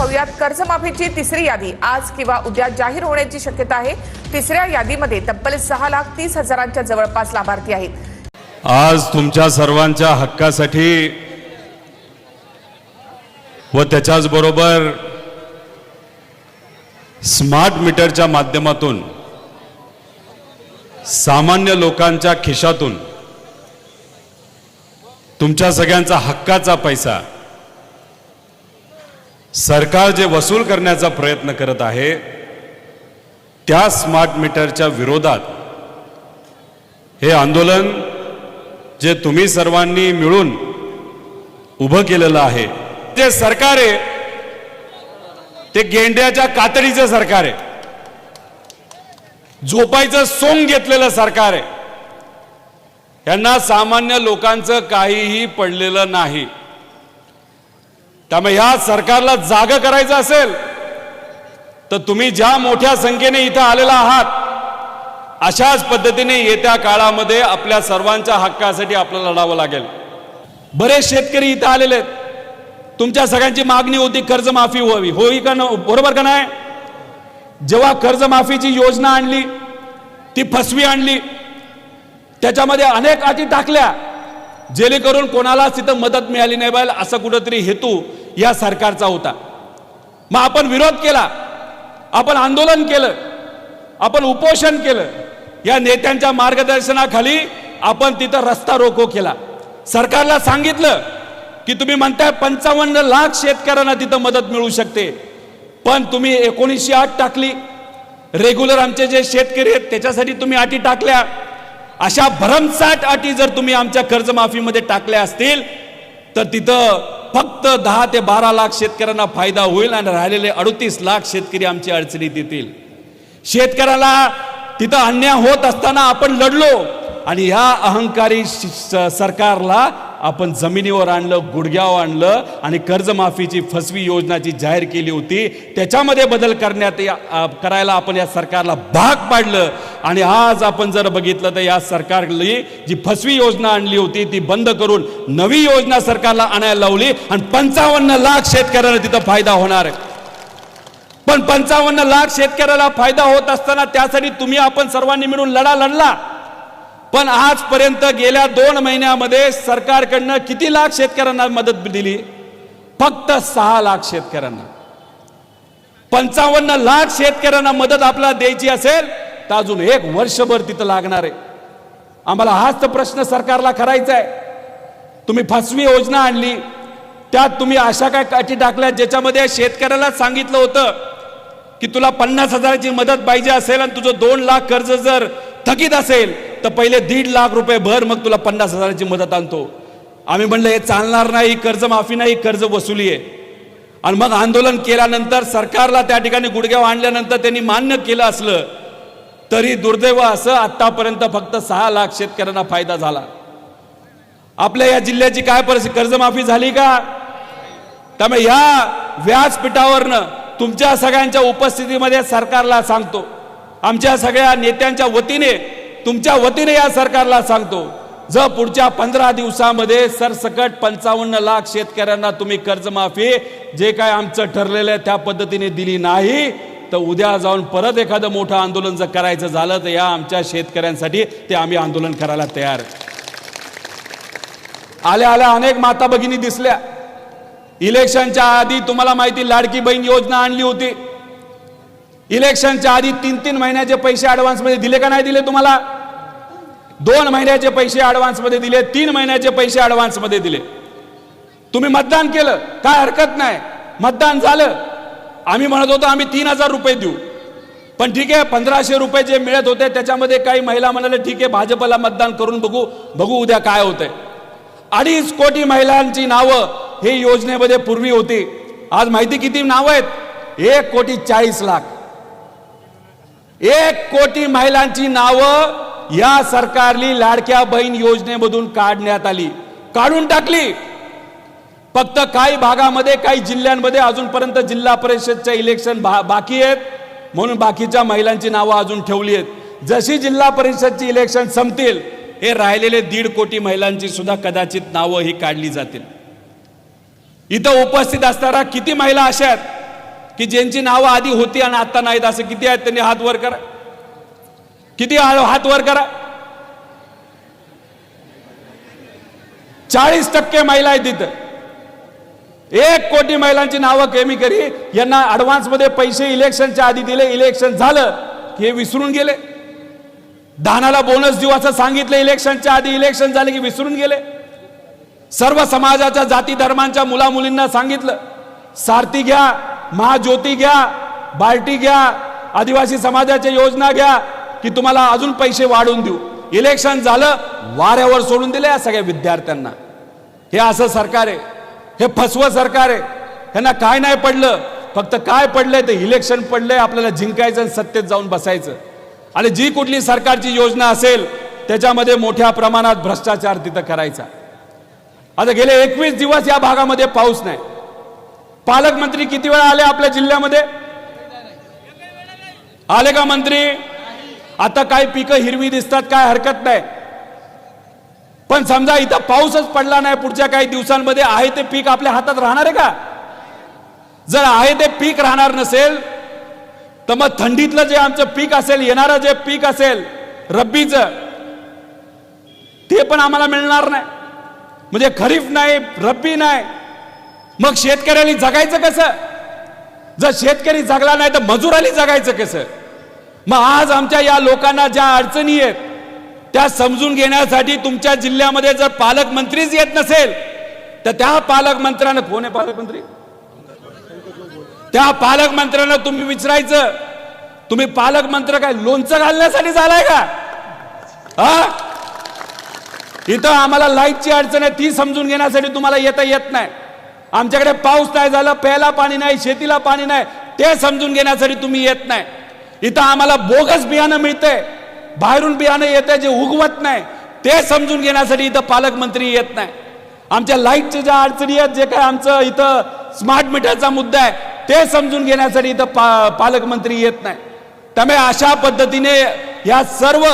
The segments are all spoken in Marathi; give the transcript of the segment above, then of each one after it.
पाहूयात कर्जमाफीची तिसरी यादी आज किंवा उद्या जाहीर होण्याची शक्यता आहे। तिसऱ्या यादीमध्ये तब्बल 6,30,000च्या जवळपास लाभार्थी आहेत। आज तुमच्या सर्वांच्या हक्कासाठी व त्याच्याच बरोबर स्मार्ट मीटरच्या माध्यमातून सामान्य लोकांच्या खिशातून तुमच्या सगळ्यांचा हक्काचा पैसा सरकार जे वसूल करण्याचा प्रयत्न करत आहे त्या स्मार्ट मीटरच्या विरोधात हे आंदोलन जे तुम्ही सर्वांनी मिळून उभं केलेलं आहे जे सरकार आहे ते गेंड्याच्या कातडीचं सरकार आहे, झोपायचं सोंग घेतलेलं सरकार आहे। यांना सामान्य लोकांचं काहीही पडलेलं नाही। त्यामुळे या सरकारला जाग करायचं असेल तर तुम्ही ज्या मोठ्या संख्येने इथं आलेला आहात अशाच पद्धतीने येत्या काळामध्ये आपल्या सर्वांच्या हक्कासाठी आपल्याला लढावं लागेल। बरेच शेतकरी इथं आलेले आहेत, तुमच्या सगळ्यांची मागणी होती कर्जमाफी व्हावी, होई का बरोबर का नाही? जेव्हा कर्जमाफीची योजना आणली ती फसवी आणली, त्याच्यामध्ये अनेक अटी टाकल्या जेणेकरून कोणालाच तिथं मदत मिळाली नाही पाहिजे असं कुठेतरी हेतू या सरकारचा होता। मग आपण विरोध केला, आपण आंदोलन केलं, आपण उपोषण केलं, या नेत्यांच्या मार्गदर्शनाखाली आपण तिथं रस्ता रोको केला। सरकारला सांगितलं की तुम्ही म्हणताय 55 लाख शेतकऱ्यांना तिथं मदत मिळू शकते, पण तुम्ही 1908 टाकली, रेग्युलर आमचे जे शेतकरी आहेत त्याच्यासाठी तुम्ही अटी टाकल्या। अशा भरमसाठ अटी जर तुम्ही आमच्या कर्जमाफीमध्ये टाकल्या असतील तर तिथं फक्त 10 ते 12 लाख शेतकऱ्यांना फायदा होईल आणि राहिलेले 38 लाख शेतकरी आमची अडचणीत येतील। शेतकऱ्याला तिथं अन्याय होत असताना आपण लढलो आणि या अहंकारी सरकारला आपण जमिनीवर आणलं, गुडघ्यावर आणलं आणि कर्जमाफीची फसवी योजनाची जाहीर केली होती त्याच्यामध्ये बदल करायला आपण या सरकारला भाग पाडलं। आणि आज आपण जर बघितलं तर या सरकारने जी फसवी योजना आणली होती ती बंद करून नवी योजना सरकारला आणायला लावली आणि 55 लाख शेतकऱ्यांना तिथं फायदा होणार आहे। पण 55 लाख शेतकऱ्याला फायदा होत असताना त्यासाठी तुम्ही आपण सर्वांनी मिळून लढला, पण आजपर्यंत गेल्या 2 महिन्यामध्ये सरकारकडनं किती लाख शेतकऱ्यांना मदत दिली? फक्त 6 लाख शेतकऱ्यांना। 55 लाख शेतकऱ्यांना मदत आपल्याला द्यायची असेल तर अजून 1 वर्षभर तिथं लागणार आहे। आम्हाला हाच तर प्रश्न सरकारला करायचा आहे। तुम्ही फसवी योजना आणली, त्यात तुम्ही अशा काय अटी टाकल्या ज्याच्यामध्ये शेतकऱ्याला सांगितलं होतं की तुला 50,000ची मदत पाहिजे असेल आणि तुझं 2 लाख कर्ज जर थकीत असेल तर पहिले 1.5 लाख रुपये भर, मग तुला 50,000ची मदत आणतो। आम्ही म्हणलं हे चालणार नाही, कर्जमाफी नाही, कर्ज वसुली आहे। आणि मग आंदोलन केल्यानंतर सरकारला त्या ठिकाणी गुडघ्यावर आणल्यानंतर त्यांनी मान्य केलं असलं तरी दुर्दैव असं आतापर्यंत फक्त 6 लाख शेतकऱ्यांना फायदा झाला। आपल्या या जिल्ह्याची काय परिस्थिती, कर्जमाफी झाली का? त्यामुळे या व्यासपीठावरनं तुमच्या सगळ्यांच्या उपस्थितीमध्ये सरकारला सांगतो, आमच्या सगळ्या नेत्यांच्या वतीने तुमच्या वतीने या सरकारला सांगतो, जर पुढच्या 15 दिवसामध्ये सरसकट 55 लाख शेतकऱ्यांना तुम्ही कर्जमाफी जे काय आमचं ठरलेलं आहे त्या पद्धतीने दिली नाही तर उद्या जाऊन परत एखादं मोठं आंदोलन जर करायचं झालं तर या आमच्या शेतकऱ्यांसाठी ते आम्ही आंदोलन करायला तयार। आल्या आल्या अनेक माता भगिनी दिसल्या। इलेक्शनच्या आधी तुम्हाला माहिती लाडकी बहीण योजना आणली होती, इलेक्शनच्या आधी 3-3 महिन्याचे पैसे ऍडव्हान्स मध्ये दिले का नाही दिले? तुम्हाला 2 महिन्याचे पैसे ऍडव्हान्स मध्ये दिले, 3 महिन्याचे पैसे ऍडव्हान्स मध्ये दिले। तुम्ही मतदान केलं, काय हरकत नाही, मतदान झालं। आम्ही म्हणत होतो आम्ही 3,000 रुपये देऊ, पण ठीक आहे 1,500 रुपये जे मिळत होते त्याच्यामध्ये काही महिला म्हणाले ठीक आहे भाजपला मतदान करून बघू उद्या काय होतंय। 2.5 कोटी महिलांची नावं हे योजनेमध्ये पूर्वी होती, आज माहिती किती नावं आहेत? 1,40,00,000। 1 कोटी महिलांची नावं या सरकारने लाडक्या बहीण योजनेमधून काढण्यात आली, काढून टाकली। फक्त काही भागामध्ये काही जिल्ह्यांमध्ये अजूनपर्यंत जिल्हा परिषदचे इलेक्शन बाकी आहेत म्हणून बाकीच्या महिलांची नावं अजून ठेवली आहेत। जशी जिल्हा परिषदची इलेक्शन संपतील हे राहिलेले 1.5 कोटी महिलांची सुद्धा कदाचित नावं ही काढली जातील। इथं उपस्थित असणारा किती महिला अशा आहेत की ज्यांची नावं आधी होती आणि आता नाहीत असं किती आहेत? त्यांनी हात वर करा. किती हात वर करा. 40% महिला आहेत तिथं. 1 कोटी महिलांची नावं कमी करी. यांना ऍडव्हान्स मध्ये पैसे इलेक्शनच्या आधी दिले, इलेक्शन झालं की हे विसरून गेले. दानाला बोनस देऊ असं सांगितलं इलेक्शनच्या आधी, इलेक्शन झाले की विसरून गेले. सर्व समाजाच्या जाती धर्मांच्या मुला मुलींना सांगितलं सारथी घ्या, महाज्योती घ्या, बार्टी घ्या, आदिवासी समाजाच्या योजना घ्या की तुम्हाला अजून पैसे वाढवून देऊ. इलेक्शन झालं, वाऱ्यावर सोडून दिले या सगळ्या विद्यार्थ्यांना. हे असं सरकार आहे, हे फसवं सरकार आहे. ह्यांना काय नाही पडलं, फक्त काय पडलंय ते इलेक्शन पडलंय. आपल्याला जिंकायचं आणि सत्तेत जाऊन बसायचं. आणि जी कुठली सरकारची योजना असेल त्याच्यामध्ये मोठ्या प्रमाणात भ्रष्टाचार तिथं करायचा. आता गेले 21 दिवस या भागामध्ये पाऊस नाही. पालकमंत्री किती वेळा आले आपल्या जिल्ह्यामध्ये? आले का मंत्री? आता काय पिकं हिरवी दिसतात, काय हरकत नाही. पण समजा इथं पाऊसच पडला नाही, पुढच्या काही दिवसांमध्ये आहे ते पीक आपल्या हातात राहणार आहे का? जर आहे ते पीक राहणार नसेल तर मग थंडीतलं जे आमचं पीक असेल, येणारं जे पीक असेल रब्बीचं, ते पण आम्हाला मिळणार नाही. म्हणजे खरीफ नाही, रब्बी नाही, मग शेतकऱ्यांनी जगायचं कसं? जर शेतकरी जगला नाही तर मजुरांनी जगायचं कसं? मग आज आमच्या या लोकांना ज्या अडचणी आहेत त्या समजून घेण्यासाठी तुमच्या जिल्ह्यामध्ये जर पालकमंत्रीच येत नसेल तर त्या पालकमंत्र्यांना, कोण आहे पालकमंत्री? त्या पालकमंत्र्यांना तुम्ही विचारायचं, तुम्ही पालकमंत्री काय लोणचं घालण्यासाठी झालाय का? इथं आम्हाला लाईटची अडचण आहे, ती समजून घेण्यासाठी तुम्हाला येता येत नाही. आमच्याकडे पाऊस नाही झाला, प्यायला पाणी नाही, शेतीला पाणी नाही, ते समजून घेण्यासाठी तुम्ही येत नाही. इथं आम्हाला बोगस बियाणं मिळतंय, बाहेरून बियाणं येतंय जे उगवत नाही, ते समजून घेण्यासाठी इथं पालकमंत्री येत नाही. आमच्या लाईटच्या ज्या अडचणी आहेत, जे काय आमचं इथं स्मार्ट मीटरचा मुद्दा आहे, ते समजून घेण्यासाठी इथं पालकमंत्री येत नाही. त्यामुळे अशा पद्धतीने या सर्व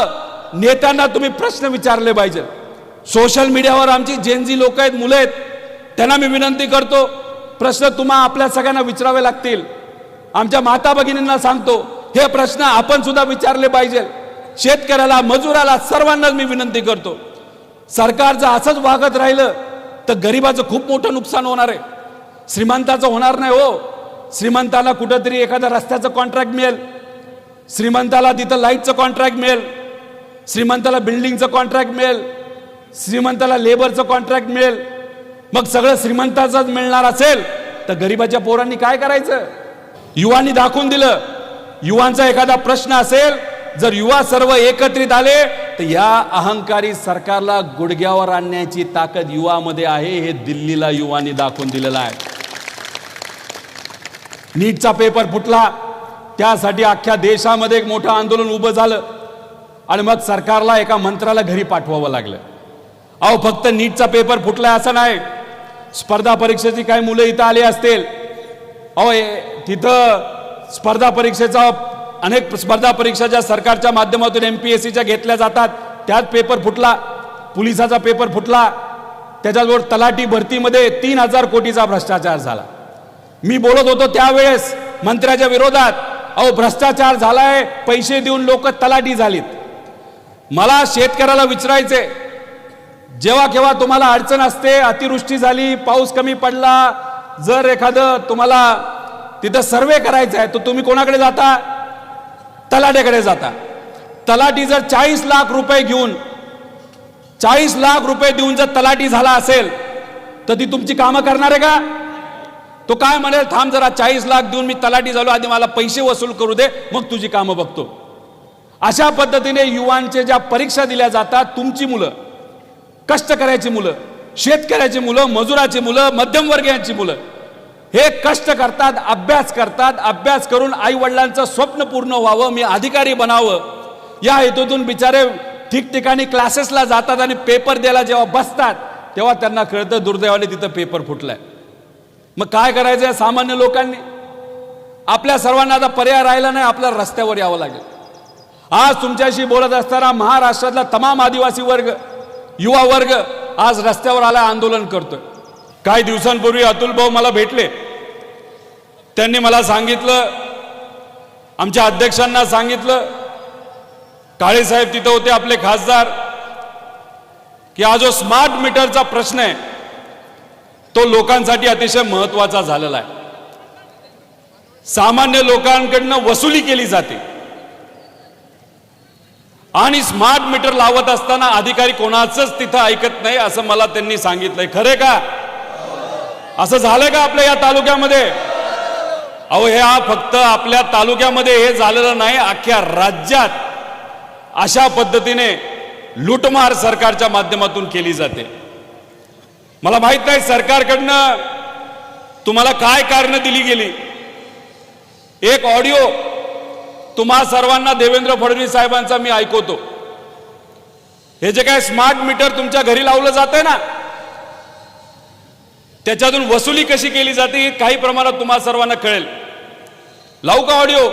नेत्यांना तुम्ही प्रश्न विचारले पाहिजे. सोशल मीडियावर आमची जेनजी लोक आहेत, मुलं आहेत, त्यांना मी विनंती करतो, प्रश्न तुम्हा आपल्या सगळ्यांना विचारावे लागतील. आमच्या माता भगिनींना सांगतो, हे प्रश्न आपण सुद्धा विचारले पाहिजे. शेतकऱ्याला, मजुराला, सर्वांनाच मी विनंती करतो. सरकार जर असंच वागत राहिलं तर गरिबाचं खूप मोठं नुकसान होणार आहे. श्रीमंताचं होणार नाही हो. श्रीमंताला कुठंतरी एखाद्या रस्त्याचं कॉन्ट्रॅक्ट मिळेल, श्रीमंताला तिथं लाईटचं कॉन्ट्रॅक्ट मिळेल, श्रीमंताला बिल्डिंगचं कॉन्ट्रॅक्ट मिळेल, श्रीमंताला लेबरचं कॉन्ट्रॅक्ट मिळेल. मग सगळं श्रीमंताचंच मिळणार असेल तर गरिबाच्या पोरांनी काय करायचं? युवांनी दाखवून दिलं. युवांचा एखादा प्रश्न असेल, जर युवा सर्व एकत्रित आले तर या अहंकारी सरकारला गुडघ्यावर आणण्याची ताकद युवामध्ये आहे. हे दिल्लीला युवांनी दाखवून दिलेलं आहे. नीटचा पेपर फुटला, त्यासाठी अख्ख्या देशामध्ये एक मोठं आंदोलन उभं झालं आणि मग सरकारला एका मंत्र्याला घरी पाठवावं लागलं. अहो, फक्त नीटचा पेपर फुटलाय असं नाही, स्पर्धा परीक्षेची काही मुलं इथं आली असतील. अहो, तिथं स्पर्धा परीक्षेचा अनेक स्पर्धा परीक्षा ज्या सरकारच्या माध्यमातून MPSCच्या घेतल्या जातात, त्यात पेपर फुटला. पोलिसाचा पेपर फुटला. त्याच्याबरोबर तलाठी भरतीमध्ये 3000 कोटीचा भ्रष्टाचार झाला. मी बोलत होतो त्यावेळेस मंत्र्याच्या विरोधात, अहो भ्रष्टाचार झालाय, पैसे देऊन लोक तलाठी झालीत. मला शेतकऱ्याला विचारायचे, जेव्हा केव्हा तुम्हाला अडचण असते, अतिवृष्टी झाली, पाऊस कमी पडला, जर एखादं तुम्हाला तिथं सर्वे करायचा आहे तर तुम्ही कोणाकडे जाता? तलाठ्याकडे जाता. तलाठी जर 40 लाख रुपये घेऊन, 40 लाख रुपये देऊन जर तलाठी झाला असेल तर ती तुमची कामं करणार आहे का? तो काय म्हणेल, थांब जरा 40 लाख देऊन मी तलाठी झालो, आधी मला पैसे वसूल करू दे, मग तुझी कामं बघतो. अशा पद्धतीने युवांचे ज्या परीक्षा दिल्या जातात, तुमची मुलं, कष्ट करायची मुलं, शेतकऱ्याची मुलं, मजुराची मुलं, मध्यमवर्गीयांची मुलं हे कष्ट करतात, अभ्यास करतात. अभ्यास करून आई वडिलांचं स्वप्न पूर्ण व्हावं, मी अधिकारी बनावं, या हेतूतून बिचारे ठिकठिकाणी क्लासेसला जातात आणि पेपर द्यायला जेव्हा बसतात तेव्हा त्यांना कळतं दुर्दैवाने तिथं पेपर फुटलाय. मग काय करायचं सामान्य लोकांनी? आपल्या सर्वांना आता पर्याय राहिला नाही, आपल्याला रस्त्यावर यावं लागेल. आज तुमच्याशी बोलत असताना महाराष्ट्रातला तमाम आदिवासी वर्ग, युवा वर्ग आज रस्त्यावर आला, आंदोलन करतोय. काही दिवसांपूर्वी अतुल भाऊ मला भेटले. त्यांनी मला सांगितलं, आमच्या अध्यक्षांना सांगितलं, काळे साहेब तिथं होते आपले खासदार, की हा जो स्मार्ट मीटरचा प्रश्न आहे तो लोकांसाठी अतिशय महत्त्वाचा झालेला आहे. सामान्य लोकांकडनं वसुली केली जाते आणि स्मार्ट मीटर लावत असताना अधिकारी कोणाचंच तिथं ऐकत नाही असं मला त्यांनी सांगितलंय. खरे का? असं झालंय का आपल्या या तालुक्यामध्ये? अहो, हे फक्त आपल्या तालुक्यामध्ये हे झालेलं नाही, अख्ख्या राज्यात अशा पद्धतीने लूटमार सरकारच्या माध्यमातून केली जाते. मला माहित नाही सरकारकडनं तुम्हाला काय कारण दिली गेली. एक ऑडिओ तुम्हा सर्वांना देवेंद्र फडणवीस साहेबांचा मी ऐकवतो. हे जे काय स्मार्ट मीटर तुमच्या घरी लावलं जातंय ना, त्याच्यातून वसुली कशी केली जाते हे काही प्रमाणात तुम्हा सर्वांना कळेल. लावू का ऑडिओ?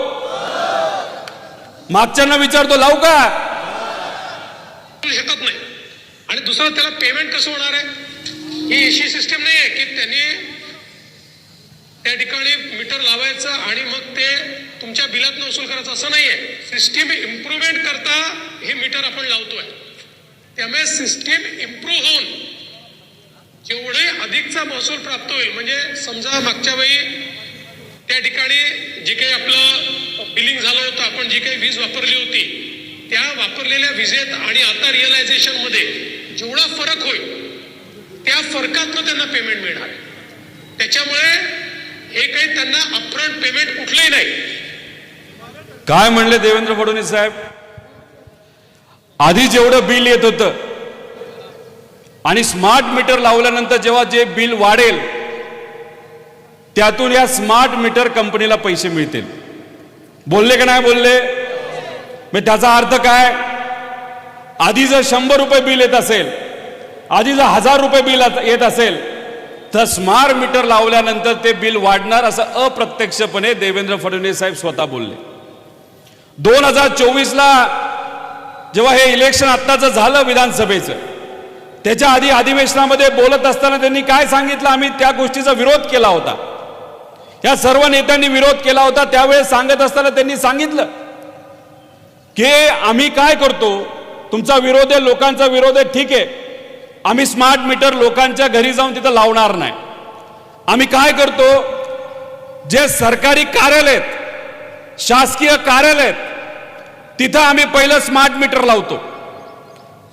मागच्यांना विचारतो, लावू का? शकत नाही. आणि दुसरं, त्याला पेमेंट कसं होणार आहे? ही अशी सिस्टम नाही आहे की त्यांनी त्या ठिकाणी मीटर लावायचं आणि मग ते तुमच्या बिलात वसूल करायचं, असं नाहीये. सिस्टीम इम्प्रूव्हमेंट करता हे मीटर आपण लावतोय. त्यामुळे सिस्टीम इम्प्रूव्ह होऊन जेवढे अधिकचा महसूल प्राप्त होईल, म्हणजे समजा मागच्या वेळी त्या ठिकाणी जे काही आपलं बिलिंग झालं होतं, आपण जी काही वीज वापरली होती, त्या वापरलेल्या विजेत आणि आता रिअलायझेशन मध्ये जेवढा फरक होईल त्या फरकातनं त्यांना पेमेंट मिळणार. त्याच्यामुळे हे काही त्यांना अपफ्रंट पेमेंट कुठलंही नाही. काय म्हणले देवेंद्र फडणवीस साहेब? आधी जेवढं बिल येत होतं आणि स्मार्ट मीटर लावल्यानंतर जेव्हा जे बिल वाढेल त्यातून या स्मार्ट मीटर कंपनीला पैसे मिळतील. बोलले का नाही बोलले? मग त्याचा अर्थ काय? आधी जर 100 रुपये बिल येत असेल, आधी जर 1000 रुपये बिल येत असेल, तर स्मार्ट मीटर लावल्यानंतर ते बिल वाढणार असं अप्रत्यक्षपणे देवेंद्र फडणवीस साहेब स्वतः बोलले. 2024ला जेव्हा हे इलेक्शन आत्ताचं झालं विधानसभेचं, त्याच्या आधी अधिवेशनामध्ये बोलत असताना त्यांनी काय सांगितलं? आम्ही त्या गोष्टीचा विरोध केला होता, या सर्व नेत्यांनी विरोध केला होता. त्यावेळेस सांगत असताना त्यांनी सांगितलं की आम्ही काय करतो, तुमचा विरोध आहे, लोकांचा विरोध आहे, ठीक आहे, आम्ही स्मार्ट मीटर लोकांच्या घरी जाऊन तिथं लावणार नाही. आम्ही काय करतो, जे सरकारी कार्यालय, शासकीय कार्यालय, तिथं आम्ही पहिलं स्मार्ट मीटर लावतो.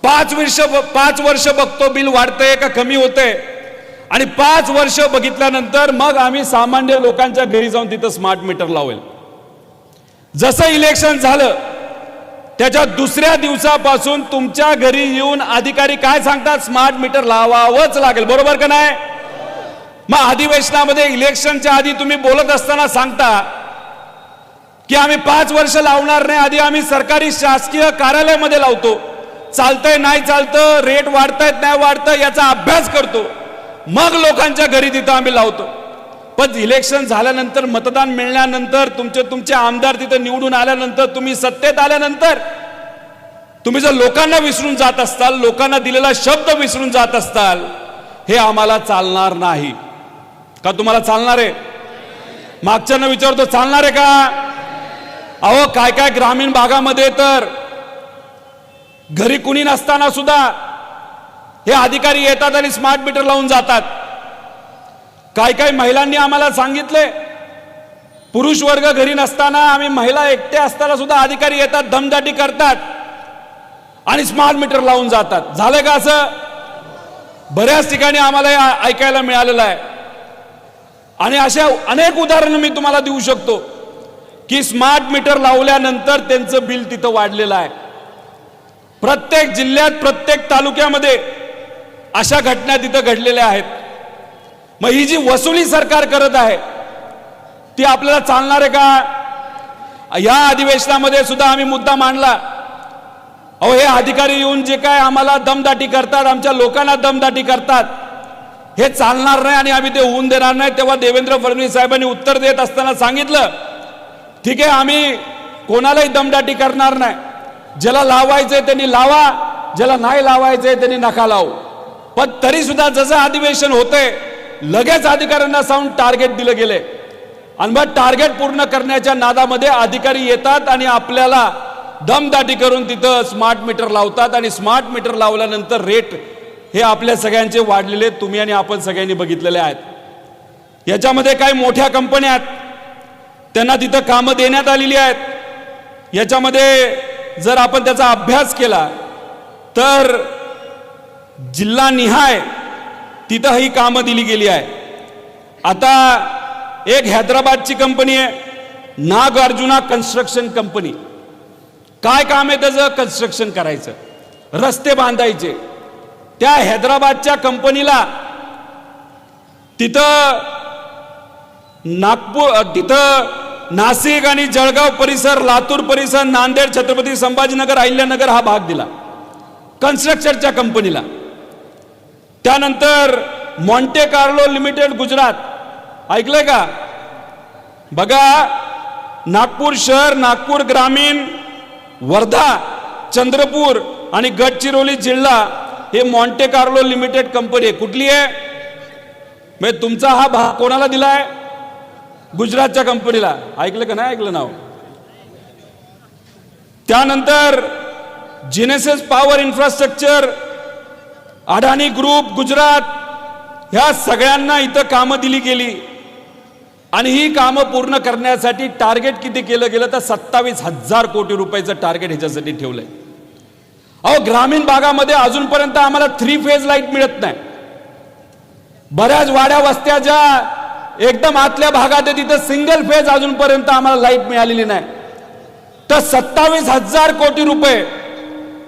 5 वर्ष बघतो बिल वाढतंय का कमी होतंय, आणि 5 वर्ष बघितल्यानंतर मग आम्ही सामान्य लोकांच्या घरी जाऊन तिथं स्मार्ट मीटर लावेल. जसं इलेक्शन झालं त्याच्या दुसऱ्या दिवसापासून तुमच्या घरी येऊन अधिकारी काय सांगतात? स्मार्ट मीटर लावावंच लागेल. बरोबर का नाही? मग अधिवेशनामध्ये इलेक्शनच्या आधी तुम्ही बोलत असताना सांगता की आम्ही 5 वर्ष लावणार नाही, आधी आम्ही सरकारी शासकीय कार्यालयामध्ये लावतो, चालतंय नाही चालतं, रेट वाढतायत नाही वाढतं याचा अभ्यास करतो, मग लोकांच्या घरी तिथं आम्ही लावतो. पण इलेक्शन झाल्यानंतर, मतदान मिळाल्यानंतर, तुमचे आमदार तिथं निवडून आल्यानंतर, तुम्ही सत्तेत आल्यानंतर तुम्ही जर लोकांना विसरून जात असताल, लोकांना दिलेला शब्द विसरून जात असताल, हे आम्हाला चालणार नाही. का तुम्हाला चालणार आहे? मागच्यांना विचारतो, चालणार आहे का? अहो, काय काय ग्रामीण भागामध्ये तर घरी कुणी नसताना सुद्धा हे अधिकारी येतात आणि स्मार्ट मीटर लावून जातात. काय काय महिलांनी आम्हाला सांगितले, पुरुष वर्ग घरी नसताना, आम्ही महिला एकटे असताना सुद्धा अधिकारी येतात, दमदाटी करतात आणि स्मार्ट मीटर लावून जातात. झालं का असं? बऱ्याच ठिकाणी आम्हाला ऐकायला मिळालेलं आहे. आणि अशा अनेक उदाहरणं मी तुम्हाला देऊ शकतो की स्मार्ट मीटर लावल्यानंतर त्यांचं बिल तिथं वाढलेलं आहे. प्रत्येक जिल्ह्यात, प्रत्येक तालुक्यामध्ये अशा घटना तिथं घडलेल्या आहेत. मग ही जी वसुली सरकार करत आहे ती आपल्याला चालणार आहे का? या अधिवेशनामध्ये सुद्धा आम्ही मुद्दा मांडला, अहो, हे अधिकारी येऊन जे काय आम्हाला दमदाटी करतात, आमच्या लोकांना दमदाटी करतात, हे चालणार नाही आणि आम्ही ते होऊन देणार नाही. तेव्हा देवेंद्र फडणवीस साहेबांनी उत्तर देत असताना सांगितलं, ठीक आहे, आम्ही कोणालाही दमदाटी करणार नाही, ज्याला लावायचंय त्यांनी लावा, ज्याला नाही लावायचंय त्यांनी नका लावू. पण तरी सुद्धा जसं अधिवेशन होतंय लगेच अधिकाऱ्यांना सांगून टार्गेट दिलं गेले. आणि मग टार्गेट पूर्ण करण्याच्या नादामध्ये अधिकारी येतात आणि आपल्याला दमदाटी करून तिथं स्मार्ट मीटर लावतात आणि स्मार्ट मीटर लावल्यानंतर रेट हे आपल्या सगळ्यांचे वाढलेले तुम्ही आणि आपण सगळ्यांनी बघितलेले आहेत। याच्यामध्ये काही मोठ्या कंपन्या आहेत, त्यांना तिथं कामं देण्यात आलेली आहेत। याच्यामध्ये जर आपण त्याचा अभ्यास केला तर जिल्हानिहाय तिथं ही कामं दिली गेली आहे। आता एक हैदराबादची कंपनी आहे, नागार्जुना कन्स्ट्रक्शन कंपनी। काय काम आहे त्याचं? कन्स्ट्रक्शन करायचं, रस्ते बांधायचे। त्या हैदराबादच्या कंपनीला तिथं नाशिक आणि जळगाव परिसर, लातूर परिसर, नांदेड, छत्रपती संभाजीनगर, अहिल्यानगर हा भाग दिला कन्स्ट्रक्शनच्या कंपनीला। त्यानंतर मॉन्टे कार्लो लिमिटेड गुजरात, ऐकलंय का? बघा, नागपूर शहर, नागपूर ग्रामीण, वर्धा, चंद्रपूर आणि गडचिरोली जिल्हा हे मॉन्टे कार्लो लिमिटेड कंपनी आहे। कुठली आहे? म्हणजे तुमचा हा भाग कोणाला दिलाय? गुजरातच्या कंपनीला। ऐकलं का? नाही ऐकलं नाव? त्यानंतर जेनेसिस पॉवर इन्फ्रास्ट्रक्चर, अडाणी ग्रुप गुजरात, ह्या सगळ्यांना इथं कामं दिली गेली आणि ही कामं पूर्ण करण्यासाठी टार्गेट किती केलं गेलं तर 27,000 कोटी रुपयाचं टार्गेट ह्याच्यासाठी ठेवलंय। अहो, ग्रामीण भागामध्ये अजूनपर्यंत आम्हाला 3 फेज लाईट मिळत नाही। बऱ्याच वाड्या वस्त्या ज्या एकदम आतल्या भागात आहे तिथं सिंगल फेज अजूनपर्यंत आम्हाला लाईट मिळालेली नाही। तर 27,000 कोटी रुपये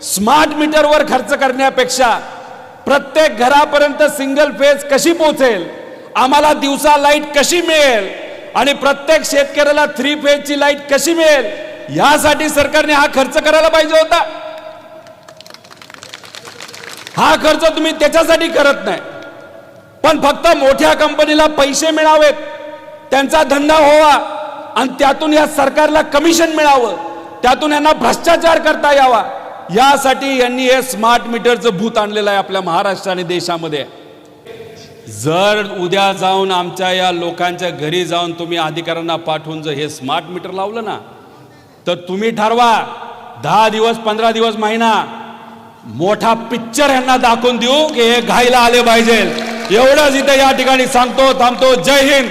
स्मार्ट मीटरवर खर्च करण्यापेक्षा प्रत्येक घरापर्यंत सिंगल फेज कशी पोहोचेल, आम्हाला दिवसा लाईट कशी मिळेल आणि प्रत्येक शेतकऱ्याला 3 फेजची लाईट कशी मिळेल, यासाठी सरकारने हा खर्च करायला पाहिजे होता। हा खर्च तुम्ही त्याच्यासाठी करत नाही, पण फक्त मोठ्या कंपनीला पैसे मिळावेत, त्यांचा धंदा व्हावा आणि त्यातून या सरकारला कमिशन मिळावं, त्यातून यांना भ्रष्टाचार करता यावा, यासाठी यांनी हे स्मार्ट मीटरचं भूत आणलेलं आहे आपल्या महाराष्ट्र आणि देशामध्ये। जर उद्या जाऊन आमच्या या लोकांच्या घरी जाऊन तुम्ही अधिकाऱ्यांना पाठवून जर हे स्मार्ट मीटर लावलं ना, तर तुम्ही ठरवा 10 दिवस, 15 दिवस, महिना मोठा पिक्चर यांना दाखवून देऊ की हे घायला आले पाहिजे। एवढंच इथे या ठिकाणी सांगतो, थांबतो। जय हिंद,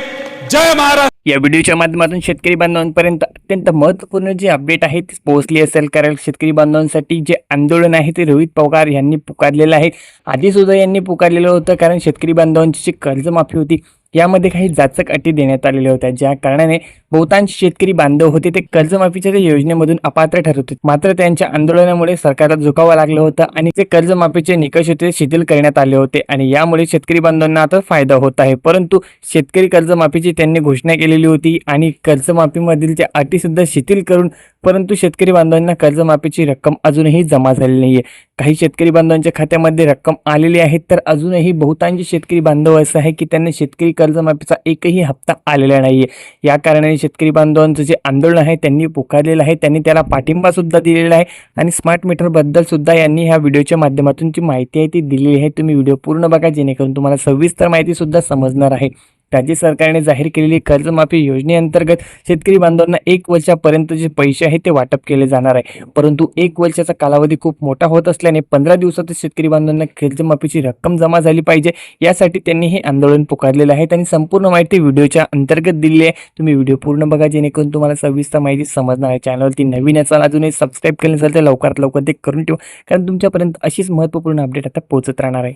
जय महाराष्ट्र। या व्हिडिओच्या माध्यमातून शेतकरी बांधवांपर्यंत अत्यंत महत्त्वपूर्ण जी अपडेट आहे ती पोहोचली असेल, कारण शेतकरी बांधवांसाठी जे आंदोलन आहे ते रोहित पवार यांनी पुकारलेलं आहे। आधी सुद्धा यांनी पुकारलेलं होतं, कारण शेतकरी बांधवांची जी कर्जमाफी होती यामध्ये काही जाचक अटी देण्यात आलेल्या होत्या, ज्या कारणाने बहुतांश शेतकरी बांधव होते ते कर्जमाफीच्या योजनेमधून अपात्र ठरत होते। मात्र त्यांच्या आंदोलनामुळे सरकारला झुकावं लागलं होतं आणि ते कर्जमाफीचे निकष होते शिथिल करण्यात आले होते आणि यामुळे शेतकरी बांधवांना आता फायदा होत आहे। परंतु शेतकरी कर्जमाफीची त्यांनी घोषणा केलेली होती आणि कर्जमाफीमधील त्या अटी सुद्धा शिथिल करून, परंतु शेतकरी बांधवांना कर्जमाफीची रक्कम अजूनही जमा झालेली नाहीये। काही शेतकरी बांधवांच्या खात्यामध्ये रक्कम आलेली आहे, तर अजूनही बहुतांश शेतकरी बांधव असं आहे की त्यांना शेतकरी कर्जमाफीचा एकही हप्ता आलेला नाहीये। या कारणाने शेतकरी बांधवांचं जे आंदोलन आहे त्यांनी पुकारलेलं आहे, त्यांनी त्याला पाठिंबा सुद्धा दिलेला आहे आणि स्मार्ट मीटर बद्दल सुद्धा यांनी ह्या व्हिडिओच्या माध्यमातून जी माहिती आहे ती दिलेली आहे। तुम्ही व्हिडिओ पूर्ण बघा, जेणेकरून तुम्हाला सविस्तर माहिती सुद्धा समजणार आहे। राज्य सरकारने जाहीर केलेली कर्जमाफी योजनेअंतर्गत शेतकरी बांधवांना 1 वर्षापर्यंत जे पैसे आहेत ते वाटप केले जाणार आहे, परंतु 1 वर्षाचा कालावधी खूप मोठा होत असल्याने 15 दिवसातच शेतकरी बांधवांना कर्जमाफीची रक्कम जमा झाली पाहिजे, यासाठी त्यांनी हे आंदोलन पुकारलेलं आहे। त्यांनी संपूर्ण माहिती व्हिडिओच्या अंतर्गत दिली आहे। तुम्ही व्हिडिओ पूर्ण बघा, जेणेकरून तुम्हाला सविस्तर माहिती समजणार आहे। चॅनलवरती नवीन असाल, अजूनही सबस्क्राईब केलं नसेल तर लवकरात लवकर ते करून ठेवा, कारण तुमच्यापर्यंत अशीच महत्त्वपूर्ण अपडेट आता पोहोचत राहणार आहे।